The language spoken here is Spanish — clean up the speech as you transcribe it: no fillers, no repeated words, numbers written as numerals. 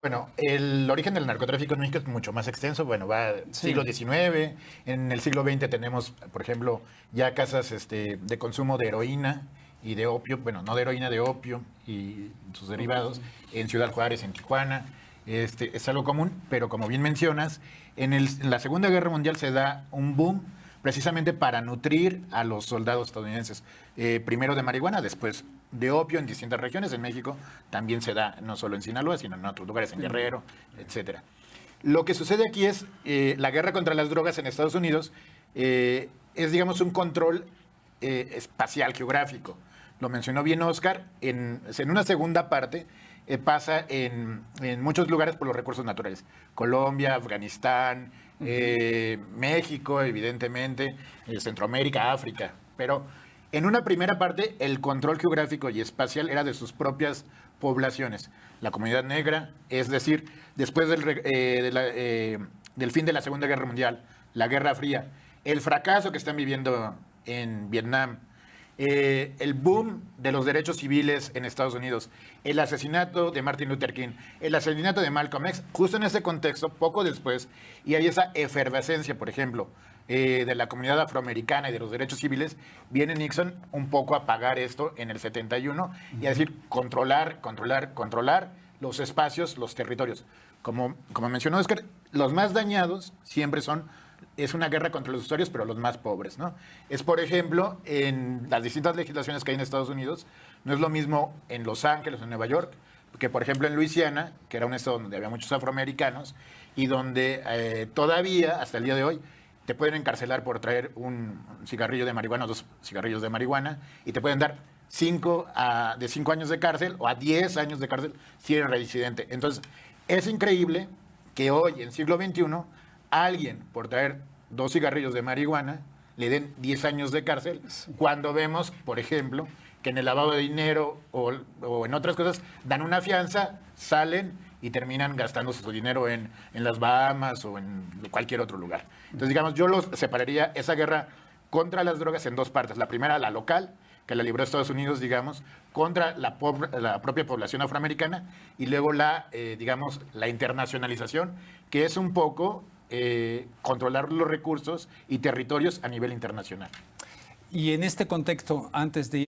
Bueno, el origen del narcotráfico en México es mucho más extenso. Bueno, va Sí. siglo XIX. En el siglo XX tenemos, por ejemplo, ya casas de consumo de heroína y de opio. Bueno, no de heroína, de opio y sus derivados en Ciudad Juárez, en Tijuana. Es algo común, pero como bien mencionas, en la Segunda Guerra Mundial se da un boom precisamente para nutrir a los soldados estadounidenses. Primero de marihuana, después de opio en distintas regiones. En México también se da, no solo en Sinaloa, sino en otros lugares, en Guerrero, etcétera. Lo que sucede aquí es la guerra contra las drogas en Estados Unidos es, digamos, un control espacial, geográfico. Lo mencionó bien Oscar, en una segunda parte pasa en muchos lugares por los recursos naturales. Colombia, Afganistán, México, evidentemente, Centroamérica, África. Pero en una primera parte, el control geográfico y espacial era de sus propias poblaciones. La comunidad negra, es decir, después del fin de la Segunda Guerra Mundial, la Guerra Fría, el fracaso que están viviendo en Vietnam, el boom de los derechos civiles en Estados Unidos, el asesinato de Martin Luther King, el asesinato de Malcolm X, justo en ese contexto, poco después, y hay esa efervescencia, por ejemplo, de la comunidad afroamericana y de los derechos civiles, viene Nixon un poco a pagar esto en el 71 y a decir controlar, controlar, controlar los espacios, los territorios. Como mencionó Oscar, los más dañados siempre es una guerra contra los usuarios, pero los más pobres, ¿no? Es, por ejemplo, en las distintas legislaciones que hay en Estados Unidos, no es lo mismo en Los Ángeles o en Nueva York, que por ejemplo en Luisiana, que era un estado donde había muchos afroamericanos, y donde todavía, hasta el día de hoy, te pueden encarcelar por traer un cigarrillo de marihuana o 2 cigarrillos de marihuana, y te pueden dar de 5 años de cárcel o a 10 años de cárcel si eres reincidente. Entonces, es increíble que hoy, en siglo XXI, alguien por traer 2 cigarrillos de marihuana le den 10 años de cárcel, cuando vemos, por ejemplo, que en el lavado de dinero o en otras cosas dan una fianza, salen y terminan gastándose su dinero en las Bahamas o en cualquier otro lugar. Entonces, digamos, yo separaría esa guerra contra las drogas en dos partes. La primera, la local, que la libró Estados Unidos, digamos, contra la propia población afroamericana, y luego digamos, la internacionalización, que es un poco controlar los recursos y territorios a nivel internacional. Y en este contexto, antes de